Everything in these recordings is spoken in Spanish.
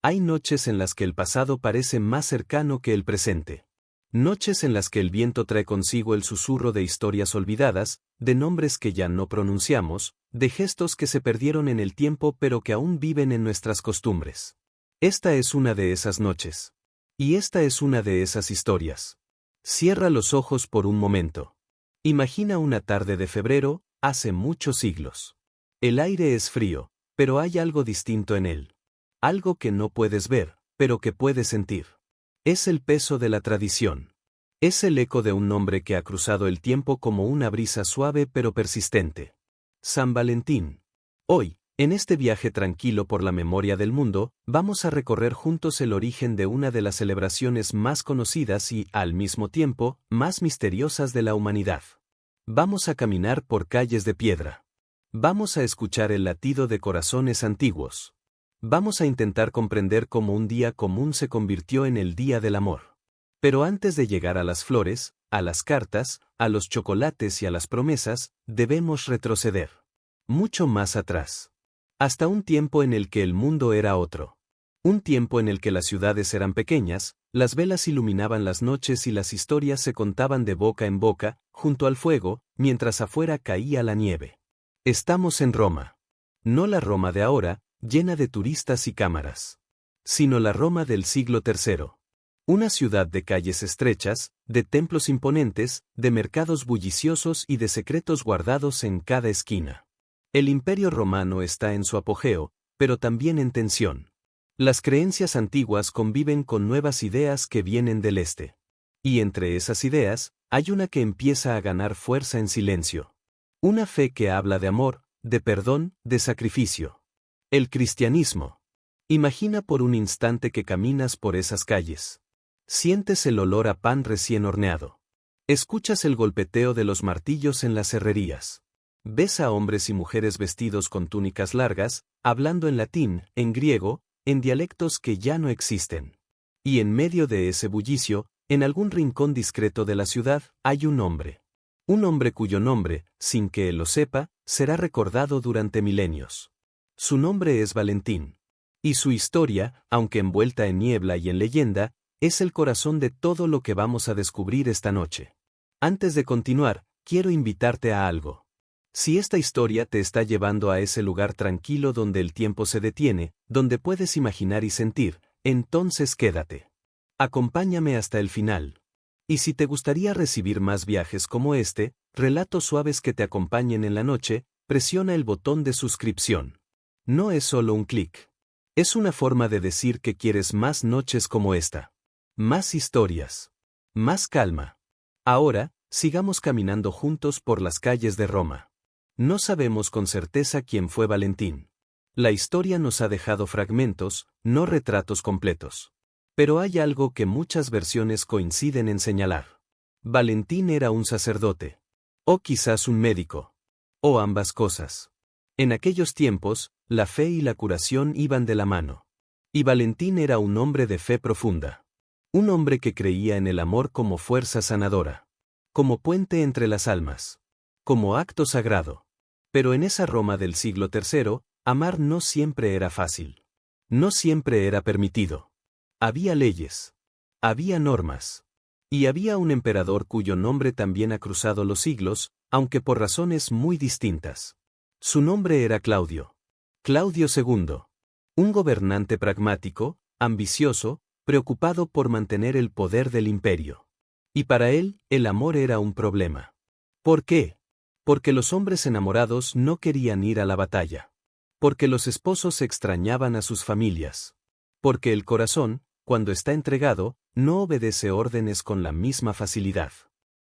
Hay noches en las que el pasado parece más cercano que el presente. Noches en las que el viento trae consigo el susurro de historias olvidadas, de nombres que ya no pronunciamos, de gestos que se perdieron en el tiempo pero que aún viven en nuestras costumbres. Esta es una de esas noches. Y esta es una de esas historias. Cierra los ojos por un momento. Imagina una tarde de febrero, hace muchos siglos. El aire es frío, pero hay algo distinto en él. Algo que no puedes ver, pero que puedes sentir. Es el peso de la tradición. Es el eco de un nombre que ha cruzado el tiempo como una brisa suave pero persistente. San Valentín. Hoy, en este viaje tranquilo por la memoria del mundo, vamos a recorrer juntos el origen de una de las celebraciones más conocidas y, al mismo tiempo, más misteriosas de la humanidad. Vamos a caminar por calles de piedra. Vamos a escuchar el latido de corazones antiguos. Vamos a intentar comprender cómo un día común se convirtió en el Día del Amor. Pero antes de llegar a las flores, a las cartas, a los chocolates y a las promesas, debemos retroceder. Mucho más atrás. Hasta un tiempo en el que el mundo era otro. Un tiempo en el que las ciudades eran pequeñas, las velas iluminaban las noches y las historias se contaban de boca en boca, junto al fuego, mientras afuera caía la nieve. Estamos en Roma. No la Roma de ahora, llena de turistas y cámaras. Sino la Roma del siglo III. Una ciudad de calles estrechas, de templos imponentes, de mercados bulliciosos y de secretos guardados en cada esquina. El Imperio Romano está en su apogeo, pero también en tensión. Las creencias antiguas conviven con nuevas ideas que vienen del este. Y entre esas ideas, hay una que empieza a ganar fuerza en silencio. Una fe que habla de amor, de perdón, de sacrificio. El cristianismo. Imagina por un instante que caminas por esas calles. Sientes el olor a pan recién horneado. Escuchas el golpeteo de los martillos en las herrerías. Ves a hombres y mujeres vestidos con túnicas largas, hablando en latín, en griego, en dialectos que ya no existen. Y en medio de ese bullicio, en algún rincón discreto de la ciudad, hay un hombre. Un hombre cuyo nombre, sin que él lo sepa, será recordado durante milenios. Su nombre es Valentín. Y su historia, aunque envuelta en niebla y en leyenda, es el corazón de todo lo que vamos a descubrir esta noche. Antes de continuar, quiero invitarte a algo. Si esta historia te está llevando a ese lugar tranquilo donde el tiempo se detiene, donde puedes imaginar y sentir, entonces quédate. Acompáñame hasta el final. Y si te gustaría recibir más viajes como este, relatos suaves que te acompañen en la noche, presiona el botón de suscripción. No es solo un clic. Es una forma de decir que quieres más noches como esta. Más historias. Más calma. Ahora, sigamos caminando juntos por las calles de Roma. No sabemos con certeza quién fue Valentín. La historia nos ha dejado fragmentos, no retratos completos. Pero hay algo que muchas versiones coinciden en señalar. Valentín era un sacerdote. O quizás un médico. O ambas cosas. En aquellos tiempos, la fe y la curación iban de la mano. Y Valentín era un hombre de fe profunda. Un hombre que creía en el amor como fuerza sanadora. Como puente entre las almas. Como acto sagrado. Pero en esa Roma del siglo III, amar no siempre era fácil. No siempre era permitido. Había leyes. Había normas. Y había un emperador cuyo nombre también ha cruzado los siglos, aunque por razones muy distintas. Su nombre era Claudio. Claudio II. Un gobernante pragmático, ambicioso, preocupado por mantener el poder del imperio. Y para él, el amor era un problema. ¿Por qué? Porque los hombres enamorados no querían ir a la batalla. Porque los esposos extrañaban a sus familias. Porque el corazón, cuando está entregado, no obedece órdenes con la misma facilidad.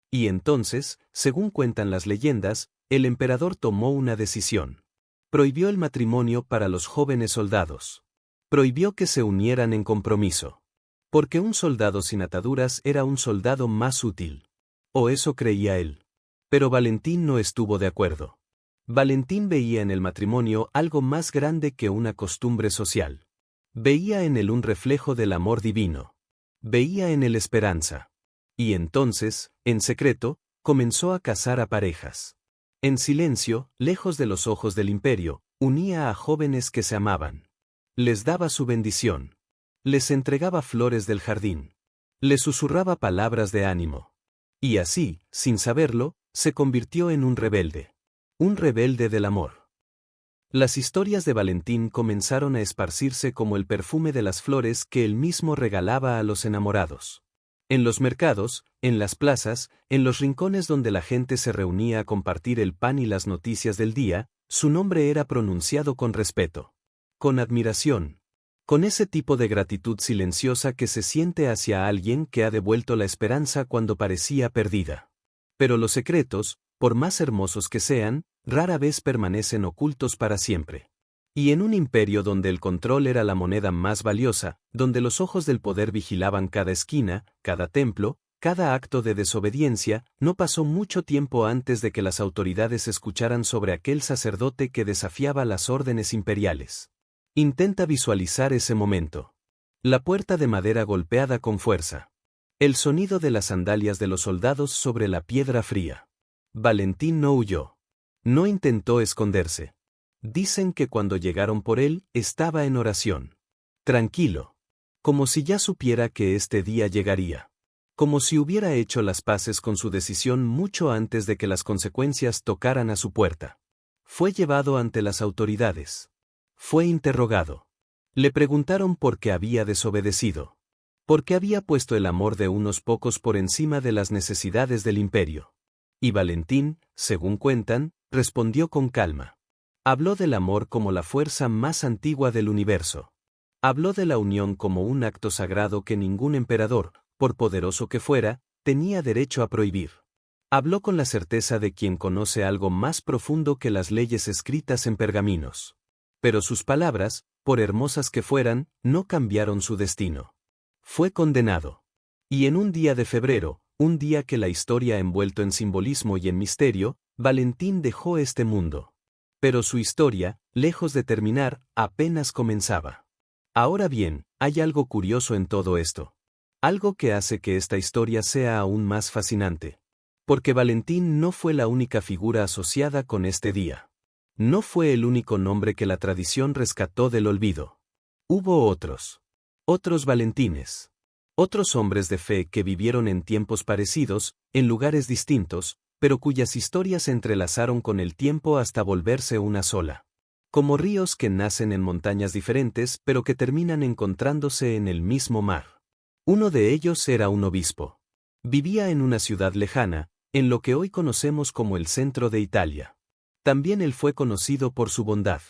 Y entonces, según cuentan las leyendas, el emperador tomó una decisión. Prohibió el matrimonio para los jóvenes soldados. Prohibió que se unieran en compromiso. Porque un soldado sin ataduras era un soldado más útil. O eso creía él. Pero Valentín no estuvo de acuerdo. Valentín veía en el matrimonio algo más grande que una costumbre social. Veía en él un reflejo del amor divino. Veía en él esperanza. Y entonces, en secreto, comenzó a casar a parejas. En silencio, lejos de los ojos del imperio, unía a jóvenes que se amaban. Les daba su bendición. Les entregaba flores del jardín. Les susurraba palabras de ánimo. Y así, sin saberlo, se convirtió en un rebelde. Un rebelde del amor. Las historias de Valentín comenzaron a esparcirse como el perfume de las flores que él mismo regalaba a los enamorados. En los mercados, en las plazas, en los rincones donde la gente se reunía a compartir el pan y las noticias del día, su nombre era pronunciado con respeto. Con admiración. Con ese tipo de gratitud silenciosa que se siente hacia alguien que ha devuelto la esperanza cuando parecía perdida. Pero los secretos, por más hermosos que sean, rara vez permanecen ocultos para siempre. Y en un imperio donde el control era la moneda más valiosa, donde los ojos del poder vigilaban cada esquina, cada templo, cada acto de desobediencia, no pasó mucho tiempo antes de que las autoridades escucharan sobre aquel sacerdote que desafiaba las órdenes imperiales. Intenta visualizar ese momento. La puerta de madera golpeada con fuerza. El sonido de las sandalias de los soldados sobre la piedra fría. Valentín no huyó. No intentó esconderse. Dicen que cuando llegaron por él, estaba en oración. Tranquilo. Como si ya supiera que este día llegaría. Como si hubiera hecho las paces con su decisión mucho antes de que las consecuencias tocaran a su puerta. Fue llevado ante las autoridades. Fue interrogado. Le preguntaron por qué había desobedecido. Por qué había puesto el amor de unos pocos por encima de las necesidades del imperio. Y Valentín, según cuentan, respondió con calma. Habló del amor como la fuerza más antigua del universo. Habló de la unión como un acto sagrado que ningún emperador, por poderoso que fuera, tenía derecho a prohibir. Habló con la certeza de quien conoce algo más profundo que las leyes escritas en pergaminos. Pero sus palabras, por hermosas que fueran, no cambiaron su destino. Fue condenado. Y en un día de febrero, un día que la historia ha envuelto en simbolismo y en misterio, Valentín dejó este mundo. Pero su historia, lejos de terminar, apenas comenzaba. Ahora bien, hay algo curioso en todo esto. Algo que hace que esta historia sea aún más fascinante. Porque Valentín no fue la única figura asociada con este día. No fue el único nombre que la tradición rescató del olvido. Hubo otros. Otros Valentines. Otros hombres de fe que vivieron en tiempos parecidos, en lugares distintos, pero cuyas historias se entrelazaron con el tiempo hasta volverse una sola. Como ríos que nacen en montañas diferentes pero que terminan encontrándose en el mismo mar. Uno de ellos era un obispo. Vivía en una ciudad lejana, en lo que hoy conocemos como el centro de Italia. También él fue conocido por su bondad.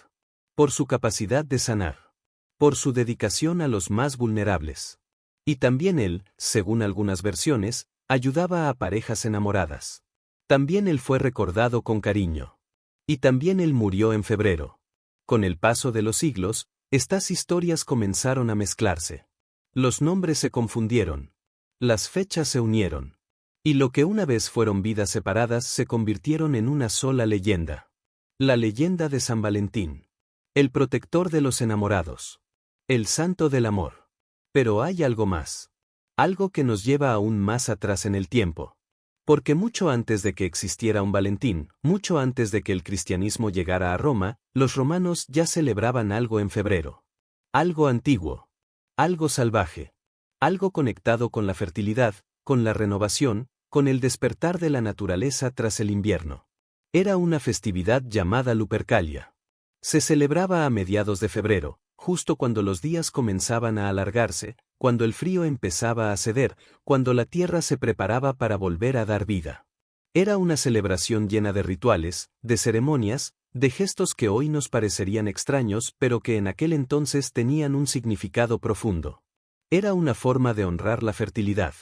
Por su capacidad de sanar. Por su dedicación a los más vulnerables. Y también él, según algunas versiones, ayudaba a parejas enamoradas. También él fue recordado con cariño. Y también él murió en febrero. Con el paso de los siglos, estas historias comenzaron a mezclarse. Los nombres se confundieron. Las fechas se unieron. Y lo que una vez fueron vidas separadas se convirtieron en una sola leyenda. La leyenda de San Valentín. El protector de los enamorados. El santo del amor. Pero hay algo más. Algo que nos lleva aún más atrás en el tiempo. Porque mucho antes de que existiera un Valentín, mucho antes de que el cristianismo llegara a Roma, los romanos ya celebraban algo en febrero. Algo antiguo. Algo salvaje. Algo conectado con la fertilidad, con la renovación, con el despertar de la naturaleza tras el invierno. Era una festividad llamada Lupercalia. Se celebraba a mediados de febrero, justo cuando los días comenzaban a alargarse, cuando el frío empezaba a ceder, cuando la tierra se preparaba para volver a dar vida. Era una celebración llena de rituales, de ceremonias, de gestos que hoy nos parecerían extraños pero que en aquel entonces tenían un significado profundo. Era una forma de honrar la fertilidad.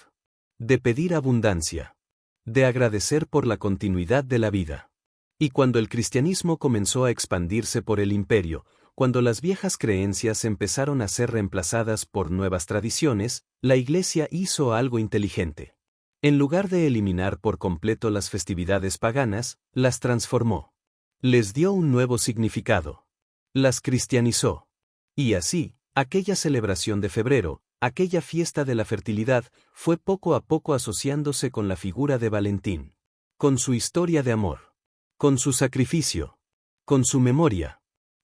De pedir abundancia. De agradecer por la continuidad de la vida. Y cuando el cristianismo comenzó a expandirse por el imperio, cuando las viejas creencias empezaron a ser reemplazadas por nuevas tradiciones, la Iglesia hizo algo inteligente. En lugar de eliminar por completo las festividades paganas, las transformó. Les dio un nuevo significado. Las cristianizó. Y así, aquella celebración de febrero, aquella fiesta de la fertilidad, fue poco a poco asociándose con la figura de Valentín. Con su historia de amor. Con su sacrificio. Con su memoria.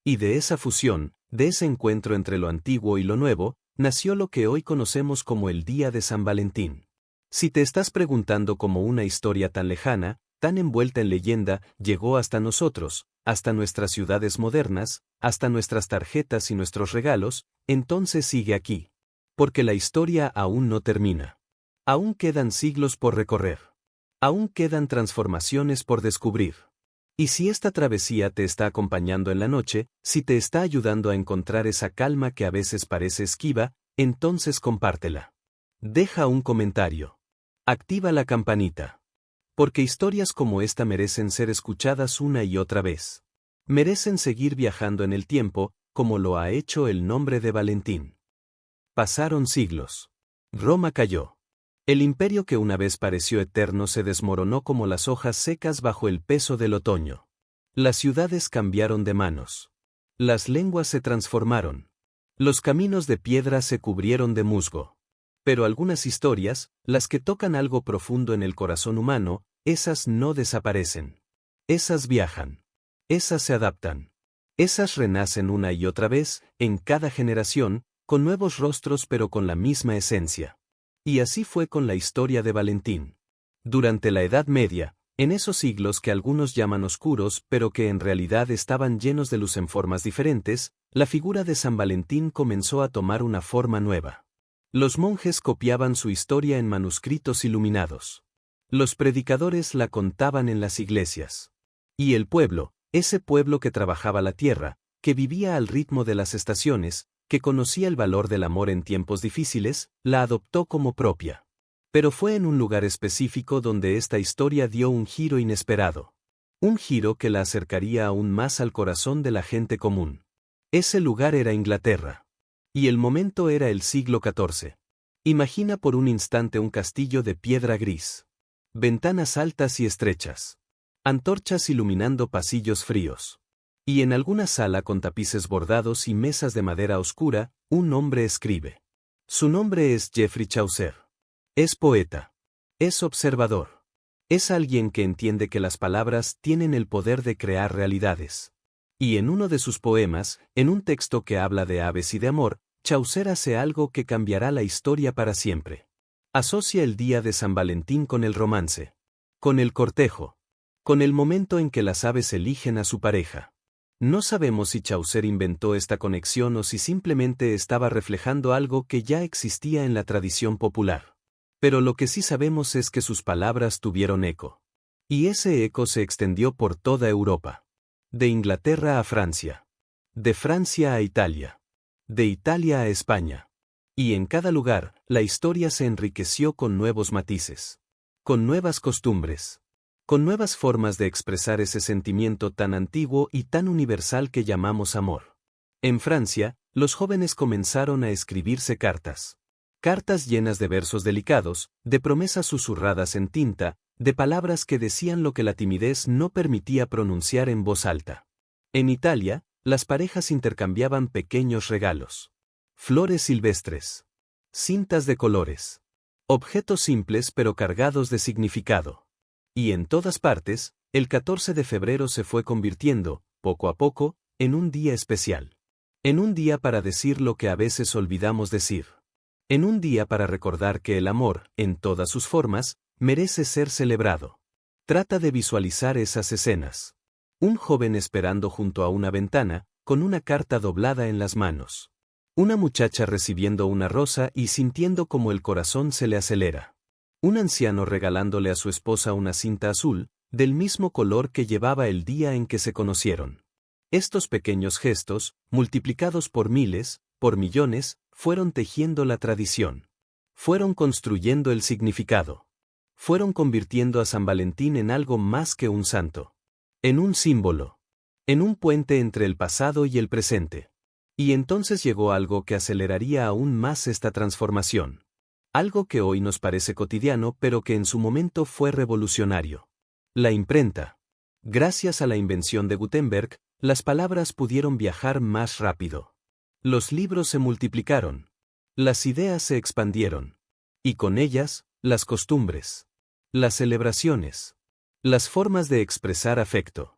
Y de esa fusión, de ese encuentro entre lo antiguo y lo nuevo, nació lo que hoy conocemos como el Día de San Valentín. Si te estás preguntando cómo una historia tan lejana, tan envuelta en leyenda, llegó hasta nosotros, hasta nuestras ciudades modernas, hasta nuestras tarjetas y nuestros regalos, entonces sigue aquí. Porque la historia aún no termina. Aún quedan siglos por recorrer. Aún quedan transformaciones por descubrir. Y si esta travesía te está acompañando en la noche, si te está ayudando a encontrar esa calma que a veces parece esquiva, entonces compártela. Deja un comentario. Activa la campanita. Porque historias como esta merecen ser escuchadas una y otra vez. Merecen seguir viajando en el tiempo, como lo ha hecho el nombre de Valentín. Pasaron siglos. Roma cayó. El imperio que una vez pareció eterno se desmoronó como las hojas secas bajo el peso del otoño. Las ciudades cambiaron de manos. Las lenguas se transformaron. Los caminos de piedra se cubrieron de musgo. Pero algunas historias, las que tocan algo profundo en el corazón humano, esas no desaparecen. Esas viajan. Esas se adaptan. Esas renacen una y otra vez, en cada generación, con nuevos rostros pero con la misma esencia. Y así fue con la historia de Valentín. Durante la Edad Media, en esos siglos que algunos llaman oscuros pero que en realidad estaban llenos de luz en formas diferentes, la figura de San Valentín comenzó a tomar una forma nueva. Los monjes copiaban su historia en manuscritos iluminados. Los predicadores la contaban en las iglesias. Y el pueblo, ese pueblo que trabajaba la tierra, que vivía al ritmo de las estaciones, que conocía el valor del amor en tiempos difíciles, la adoptó como propia. Pero fue en un lugar específico donde esta historia dio un giro inesperado. Un giro que la acercaría aún más al corazón de la gente común. Ese lugar era Inglaterra. Y el momento era el siglo XIV. Imagina por un instante un castillo de piedra gris. Ventanas altas y estrechas. Antorchas iluminando pasillos fríos. Y en alguna sala con tapices bordados y mesas de madera oscura, un hombre escribe. Su nombre es Geoffrey Chaucer. Es poeta. Es observador. Es alguien que entiende que las palabras tienen el poder de crear realidades. Y en uno de sus poemas, en un texto que habla de aves y de amor, Chaucer hace algo que cambiará la historia para siempre. Asocia el día de San Valentín con el romance. Con el cortejo. Con el momento en que las aves eligen a su pareja. No sabemos si Chaucer inventó esta conexión o si simplemente estaba reflejando algo que ya existía en la tradición popular. Pero lo que sí sabemos es que sus palabras tuvieron eco. Y ese eco se extendió por toda Europa. De Inglaterra a Francia. De Francia a Italia. De Italia a España. Y en cada lugar, la historia se enriqueció con nuevos matices. Con nuevas costumbres. Con nuevas formas de expresar ese sentimiento tan antiguo y tan universal que llamamos amor. En Francia, los jóvenes comenzaron a escribirse cartas. Cartas llenas de versos delicados, de promesas susurradas en tinta, de palabras que decían lo que la timidez no permitía pronunciar en voz alta. En Italia, las parejas intercambiaban pequeños regalos. Flores silvestres. Cintas de colores. Objetos simples pero cargados de significado. Y en todas partes, el 14 de febrero se fue convirtiendo, poco a poco, en un día especial. En un día para decir lo que a veces olvidamos decir. En un día para recordar que el amor, en todas sus formas, merece ser celebrado. Trata de visualizar esas escenas. Un joven esperando junto a una ventana, con una carta doblada en las manos. Una muchacha recibiendo una rosa y sintiendo como el corazón se le acelera. Un anciano regalándole a su esposa una cinta azul, del mismo color que llevaba el día en que se conocieron. Estos pequeños gestos, multiplicados por miles, por millones, fueron tejiendo la tradición. Fueron construyendo el significado. Fueron convirtiendo a San Valentín en algo más que un santo. En un símbolo. En un puente entre el pasado y el presente. Y entonces llegó algo que aceleraría aún más esta transformación. Algo que hoy nos parece cotidiano pero que en su momento fue revolucionario. La imprenta. Gracias a la invención de Gutenberg, las palabras pudieron viajar más rápido. Los libros se multiplicaron. Las ideas se expandieron. Y con ellas, las costumbres. Las celebraciones. Las formas de expresar afecto.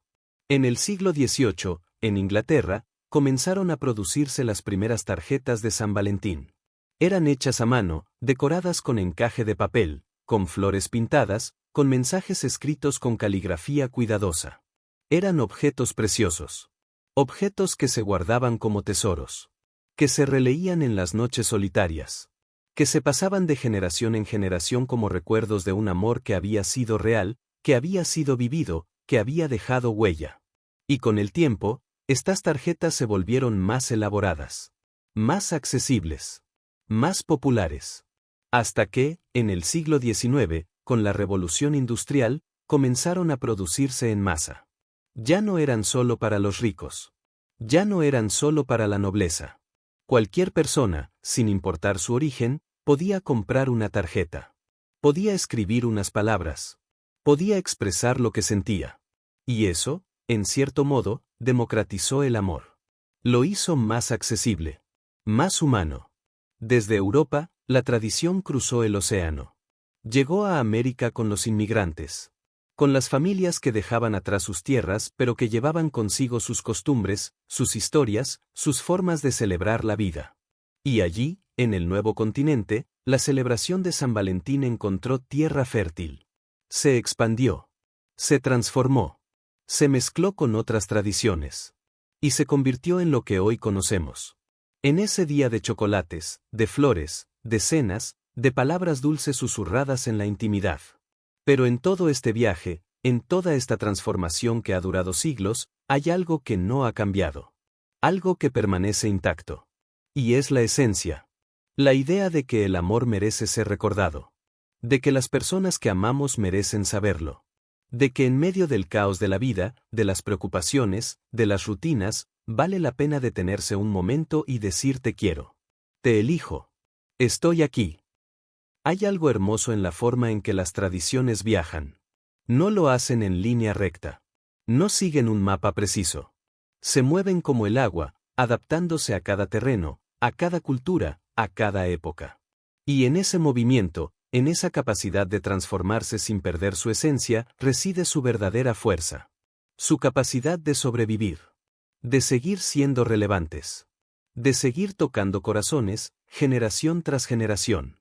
En el siglo XVIII, en Inglaterra, comenzaron a producirse las primeras tarjetas de San Valentín. Eran hechas a mano, decoradas con encaje de papel, con flores pintadas, con mensajes escritos con caligrafía cuidadosa. Eran objetos preciosos. Objetos que se guardaban como tesoros. Que se releían en las noches solitarias. Que se pasaban de generación en generación como recuerdos de un amor que había sido real, que había sido vivido, que había dejado huella. Y con el tiempo, estas tarjetas se volvieron más elaboradas, más accesibles, más populares. Hasta que, en el siglo XIX, con la revolución industrial, comenzaron a producirse en masa. Ya no eran solo para los ricos. Ya no eran solo para la nobleza. Cualquier persona, sin importar su origen, podía comprar una tarjeta. Podía escribir unas palabras. Podía expresar lo que sentía. Y eso, en cierto modo, democratizó el amor. Lo hizo más accesible. Más humano. Desde Europa, la tradición cruzó el océano. Llegó a América con los inmigrantes. Con las familias que dejaban atrás sus tierras pero que llevaban consigo sus costumbres, sus historias, sus formas de celebrar la vida. Y allí, en el nuevo continente, la celebración de San Valentín encontró tierra fértil. Se expandió. Se transformó. Se mezcló con otras tradiciones. Y se convirtió en lo que hoy conocemos. En ese día de chocolates, de flores, de cenas, de palabras dulces susurradas en la intimidad. Pero en todo este viaje, en toda esta transformación que ha durado siglos, hay algo que no ha cambiado. Algo que permanece intacto. Y es la esencia. La idea de que el amor merece ser recordado. De que las personas que amamos merecen saberlo. De que en medio del caos de la vida, de las preocupaciones, de las rutinas, vale la pena detenerse un momento y decir te quiero. Te elijo. Estoy aquí. Hay algo hermoso en la forma en que las tradiciones viajan. No lo hacen en línea recta. No siguen un mapa preciso. Se mueven como el agua, adaptándose a cada terreno, a cada cultura, a cada época. Y en ese movimiento, en esa capacidad de transformarse sin perder su esencia, reside su verdadera fuerza. Su capacidad de sobrevivir. De seguir siendo relevantes. De seguir tocando corazones, generación tras generación.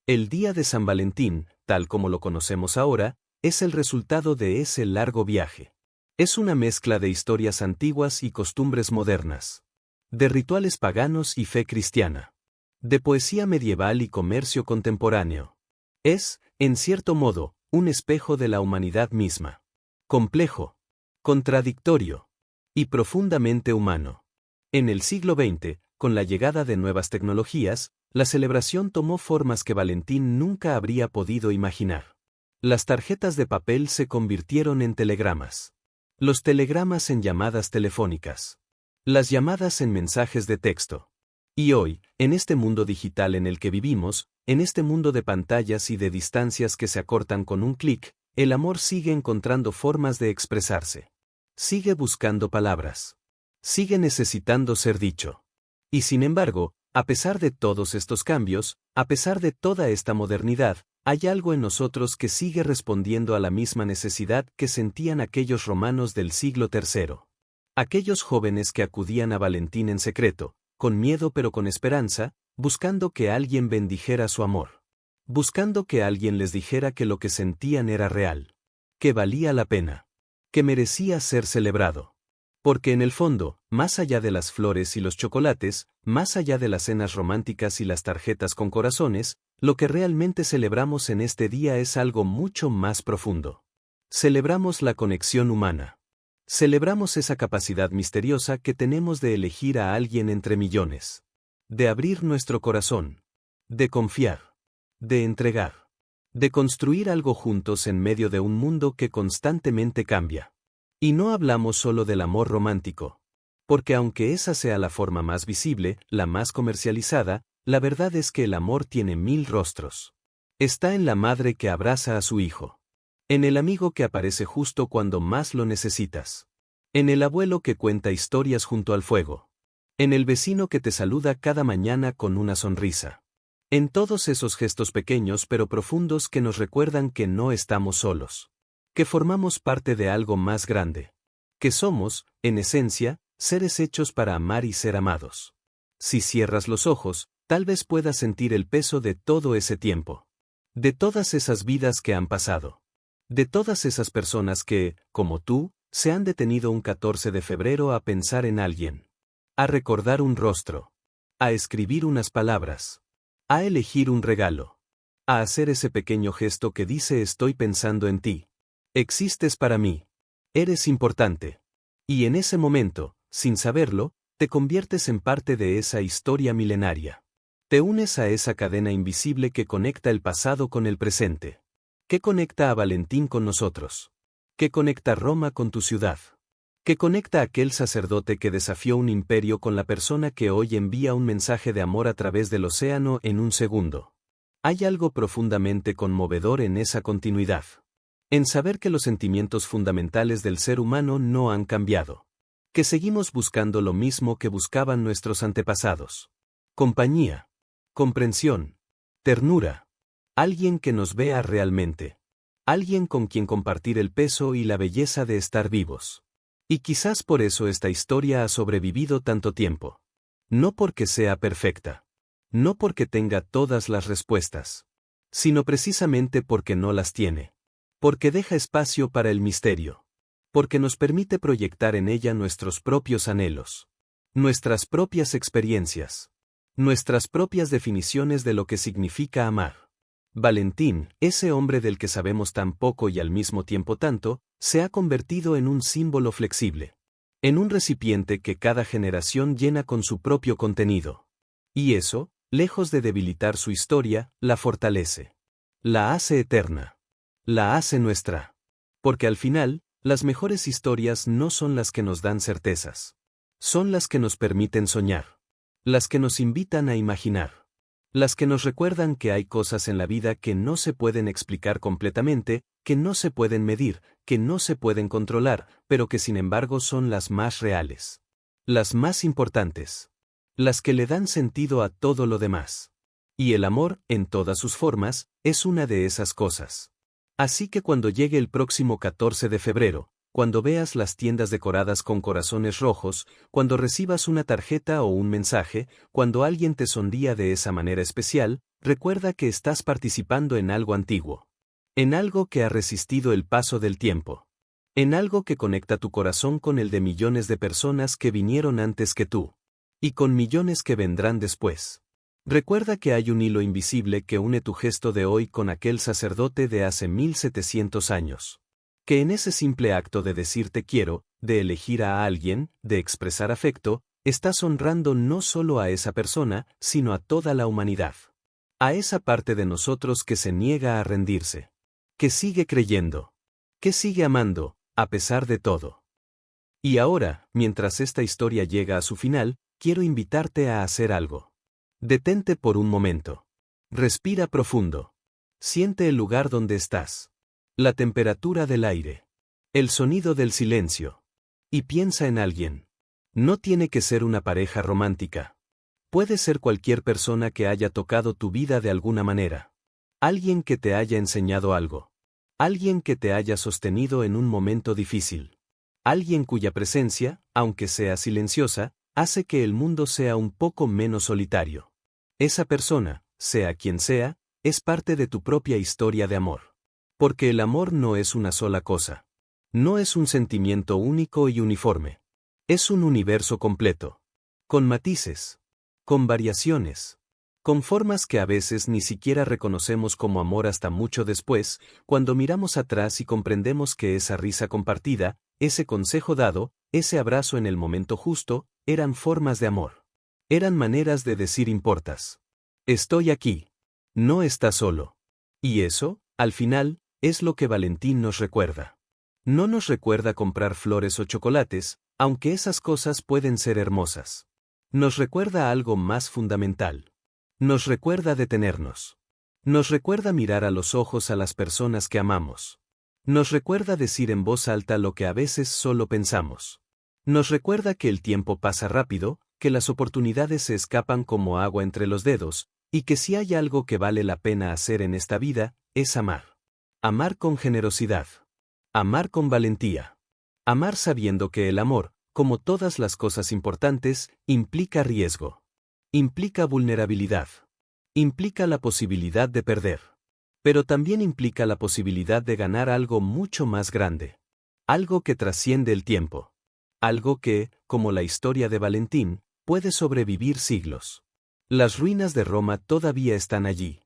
El día de San Valentín, tal como lo conocemos ahora, es el resultado de ese largo viaje. Es una mezcla de historias antiguas y costumbres modernas. De rituales paganos y fe cristiana. De poesía medieval y comercio contemporáneo. Es, en cierto modo, un espejo de la humanidad misma. Complejo. Contradictorio. Y profundamente humano. En el siglo XX, con la llegada de nuevas tecnologías, la celebración tomó formas que Valentín nunca habría podido imaginar. Las tarjetas de papel se convirtieron en telegramas. Los telegramas en llamadas telefónicas. Las llamadas en mensajes de texto. Y hoy, en este mundo digital en el que vivimos, en este mundo de pantallas y de distancias que se acortan con un clic, el amor sigue encontrando formas de expresarse. Sigue buscando palabras. Sigue necesitando ser dicho. Y sin embargo, a pesar de todos estos cambios, a pesar de toda esta modernidad, hay algo en nosotros que sigue respondiendo a la misma necesidad que sentían aquellos romanos del siglo III. Aquellos jóvenes que acudían a Valentín en secreto, con miedo pero con esperanza, buscando que alguien bendijera su amor. Buscando que alguien les dijera que lo que sentían era real. Que valía la pena. Que merecía ser celebrado. Porque en el fondo, más allá de las flores y los chocolates, más allá de las cenas románticas y las tarjetas con corazones, lo que realmente celebramos en este día es algo mucho más profundo. Celebramos la conexión humana. Celebramos esa capacidad misteriosa que tenemos de elegir a alguien entre millones. De abrir nuestro corazón. De confiar. De entregar. De construir algo juntos en medio de un mundo que constantemente cambia. Y no hablamos solo del amor romántico. Porque aunque esa sea la forma más visible, la más comercializada, la verdad es que el amor tiene 1000 rostros. Está en la madre que abraza a su hijo. En el amigo que aparece justo cuando más lo necesitas. En el abuelo que cuenta historias junto al fuego. En el vecino que te saluda cada mañana con una sonrisa. En todos esos gestos pequeños pero profundos que nos recuerdan que no estamos solos. Que formamos parte de algo más grande. Que somos, en esencia, seres hechos para amar y ser amados. Si cierras los ojos, Tal vez puedas sentir el peso de todo ese tiempo. De todas esas vidas que han pasado. De todas esas personas que, como tú, se han detenido un 14 de febrero a pensar en alguien. A recordar un rostro. A escribir unas palabras. A elegir un regalo. A hacer ese pequeño gesto que dice estoy pensando en ti. Existes para mí. Eres importante. Y en ese momento, sin saberlo, te conviertes en parte de esa historia milenaria. Te unes a esa cadena invisible que conecta el pasado con el presente. Que conecta a Valentín con nosotros. Que conecta Roma con tu ciudad. Que conecta a aquel sacerdote que desafió un imperio con la persona que hoy envía un mensaje de amor a través del océano en un segundo. Hay algo profundamente conmovedor en esa continuidad. En saber que los sentimientos fundamentales del ser humano no han cambiado. Que seguimos buscando lo mismo que buscaban nuestros antepasados. Compañía. Comprensión. Ternura. Alguien que nos vea realmente. Alguien con quien compartir el peso y la belleza de estar vivos. Y quizás por eso esta historia ha sobrevivido tanto tiempo. No porque sea perfecta. No porque tenga todas las respuestas. Sino precisamente porque no las tiene. Porque deja espacio para el misterio. Porque nos permite proyectar en ella nuestros propios anhelos. Nuestras propias experiencias. Nuestras propias definiciones de lo que significa amar. Valentín, ese hombre del que sabemos tan poco y al mismo tiempo tanto, se ha convertido en un símbolo flexible. En un recipiente que cada generación llena con su propio contenido. Y eso, lejos de debilitar su historia, la fortalece. La hace eterna. La hace nuestra. Porque al final, las mejores historias no son las que nos dan certezas. Son las que nos permiten soñar. Las que nos invitan a imaginar. Las que nos recuerdan que hay cosas en la vida que no se pueden explicar completamente, que no se pueden medir, que no se pueden controlar, pero que sin embargo son las más reales. Las más importantes. Las que le dan sentido a todo lo demás. Y el amor, en todas sus formas, es una de esas cosas. Así que cuando llegue el próximo 14 de febrero, cuando veas las tiendas decoradas con corazones rojos, cuando recibas una tarjeta o un mensaje, cuando alguien te sonría de esa manera especial, recuerda que estás participando en algo antiguo. En algo que ha resistido el paso del tiempo. En algo que conecta tu corazón con el de millones de personas que vinieron antes que tú. Y con millones que vendrán después. Recuerda que hay un hilo invisible que une tu gesto de hoy con aquel sacerdote de hace 1700 años. Que en ese simple acto de decir te quiero, de elegir a alguien, de expresar afecto, estás honrando no solo a esa persona, sino a toda la humanidad. A esa parte de nosotros que se niega a rendirse. Que sigue creyendo. Que sigue amando, a pesar de todo. Y ahora, mientras esta historia llega a su final, quiero invitarte a hacer algo. Detente por un momento. Respira profundo. Siente el lugar donde estás. La temperatura del aire. El sonido del silencio. Y piensa en alguien. No tiene que ser una pareja romántica. Puede ser cualquier persona que haya tocado tu vida de alguna manera. Alguien que te haya enseñado algo. Alguien que te haya sostenido en un momento difícil. Alguien cuya presencia, aunque sea silenciosa, hace que el mundo sea un poco menos solitario. Esa persona, sea quien sea, es parte de tu propia historia de amor. Porque el amor no es una sola cosa. No es un sentimiento único y uniforme. Es un universo completo. Con matices. Con variaciones. Con formas que a veces ni siquiera reconocemos como amor hasta mucho después, cuando miramos atrás y comprendemos que esa risa compartida, ese consejo dado, ese abrazo en el momento justo, eran formas de amor. Eran maneras de decir importas. Estoy aquí. No estás solo. Y eso, al final, es lo que Valentín nos recuerda. No nos recuerda comprar flores o chocolates, aunque esas cosas pueden ser hermosas. Nos recuerda algo más fundamental. Nos recuerda detenernos. Nos recuerda mirar a los ojos a las personas que amamos. Nos recuerda decir en voz alta lo que a veces solo pensamos. Nos recuerda que el tiempo pasa rápido, que las oportunidades se escapan como agua entre los dedos, y que si hay algo que vale la pena hacer en esta vida, es amar. Amar con generosidad. Amar con valentía. Amar sabiendo que el amor, como todas las cosas importantes, implica riesgo. Implica vulnerabilidad. Implica la posibilidad de perder. Pero también implica la posibilidad de ganar algo mucho más grande. Algo que trasciende el tiempo. Algo que, como la historia de Valentín, puede sobrevivir siglos. Las ruinas de Roma todavía están allí.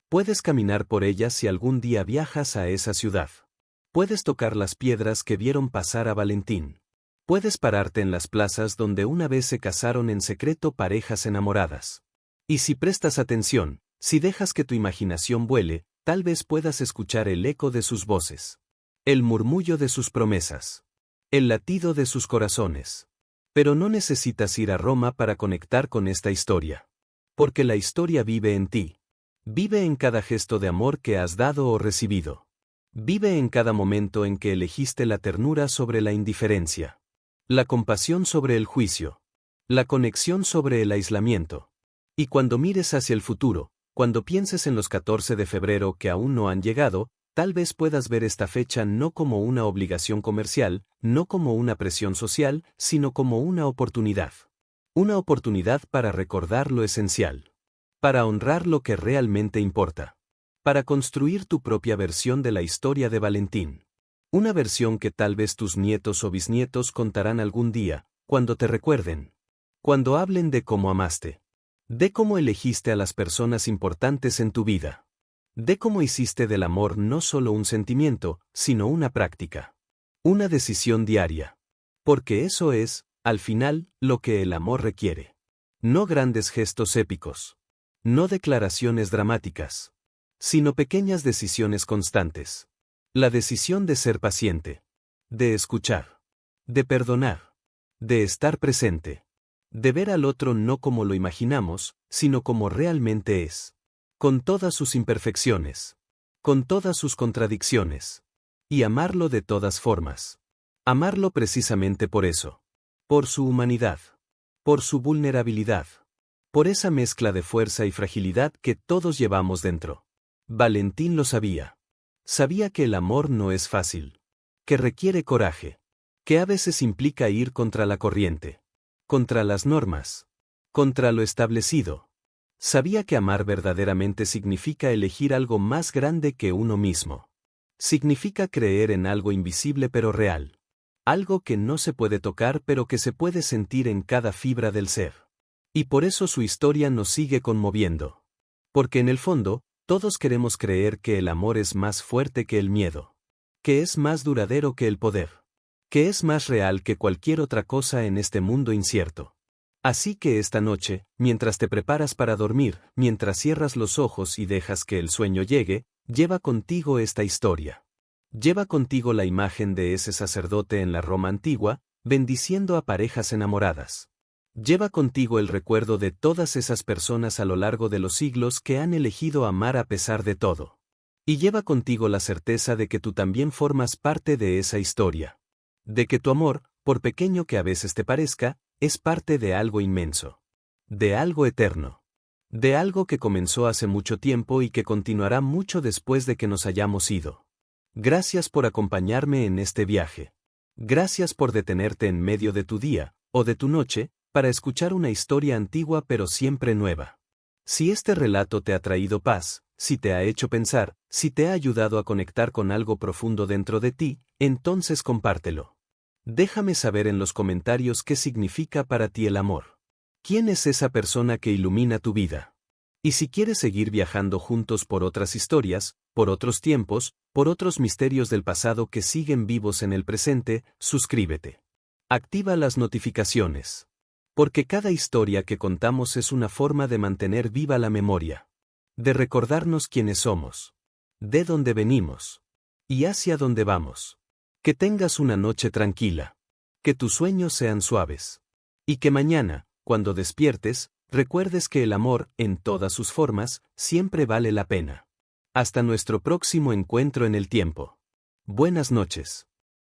Puedes caminar por ellas si algún día viajas a esa ciudad. Puedes tocar las piedras que vieron pasar a Valentín. Puedes pararte en las plazas donde una vez se casaron en secreto parejas enamoradas. Y si prestas atención, si dejas que tu imaginación vuele, tal vez puedas escuchar el eco de sus voces. El murmullo de sus promesas. El latido de sus corazones. Pero no necesitas ir a Roma para conectar con esta historia. Porque la historia vive en ti. Vive en cada gesto de amor que has dado o recibido. Vive en cada momento en que elegiste la ternura sobre la indiferencia. La compasión sobre el juicio. La conexión sobre el aislamiento. Y cuando mires hacia el futuro, cuando pienses en los 14 de febrero que aún no han llegado, tal vez puedas ver esta fecha no como una obligación comercial, no como una presión social, sino como una oportunidad. Una oportunidad para recordar lo esencial. Para honrar lo que realmente importa. Para construir tu propia versión de la historia de Valentín. Una versión que tal vez tus nietos o bisnietos contarán algún día, cuando te recuerden. Cuando hablen de cómo amaste. De cómo elegiste a las personas importantes en tu vida. De cómo hiciste del amor no solo un sentimiento, sino una práctica. Una decisión diaria. Porque eso es, al final, lo que el amor requiere. No grandes gestos épicos. No declaraciones dramáticas. Sino pequeñas decisiones constantes. La decisión de ser paciente. De escuchar. De perdonar. De estar presente. De ver al otro no como lo imaginamos, sino como realmente es. Con todas sus imperfecciones. Con todas sus contradicciones. Y amarlo de todas formas. Amarlo precisamente por eso. Por su humanidad. Por su vulnerabilidad. Por esa mezcla de fuerza y fragilidad que todos llevamos dentro. Valentín lo sabía. Sabía que el amor no es fácil. Que requiere coraje. Que a veces implica ir contra la corriente. Contra las normas. Contra lo establecido. Sabía que amar verdaderamente significa elegir algo más grande que uno mismo. Significa creer en algo invisible pero real. Algo que no se puede tocar pero que se puede sentir en cada fibra del ser. Y por eso su historia nos sigue conmoviendo. Porque en el fondo, todos queremos creer que el amor es más fuerte que el miedo. Que es más duradero que el poder. Que es más real que cualquier otra cosa en este mundo incierto. Así que esta noche, mientras te preparas para dormir, mientras cierras los ojos y dejas que el sueño llegue, lleva contigo esta historia. Lleva contigo la imagen de ese sacerdote en la Roma antigua, bendiciendo a parejas enamoradas. Lleva contigo el recuerdo de todas esas personas a lo largo de los siglos que han elegido amar a pesar de todo. Y lleva contigo la certeza de que tú también formas parte de esa historia. De que tu amor, por pequeño que a veces te parezca, es parte de algo inmenso. De algo eterno. De algo que comenzó hace mucho tiempo y que continuará mucho después de que nos hayamos ido. Gracias por acompañarme en este viaje. Gracias por detenerte en medio de tu día, o de tu noche, para escuchar una historia antigua pero siempre nueva. Si este relato te ha traído paz, si te ha hecho pensar, si te ha ayudado a conectar con algo profundo dentro de ti, entonces compártelo. Déjame saber en los comentarios qué significa para ti el amor. ¿Quién es esa persona que ilumina tu vida? Y si quieres seguir viajando juntos por otras historias, por otros tiempos, por otros misterios del pasado que siguen vivos en el presente, suscríbete. Activa las notificaciones. Porque cada historia que contamos es una forma de mantener viva la memoria. De recordarnos quiénes somos. De dónde venimos. Y hacia dónde vamos. Que tengas una noche tranquila. Que tus sueños sean suaves. Y que mañana, cuando despiertes, recuerdes que el amor, en todas sus formas, siempre vale la pena. Hasta nuestro próximo encuentro en el tiempo. Buenas noches.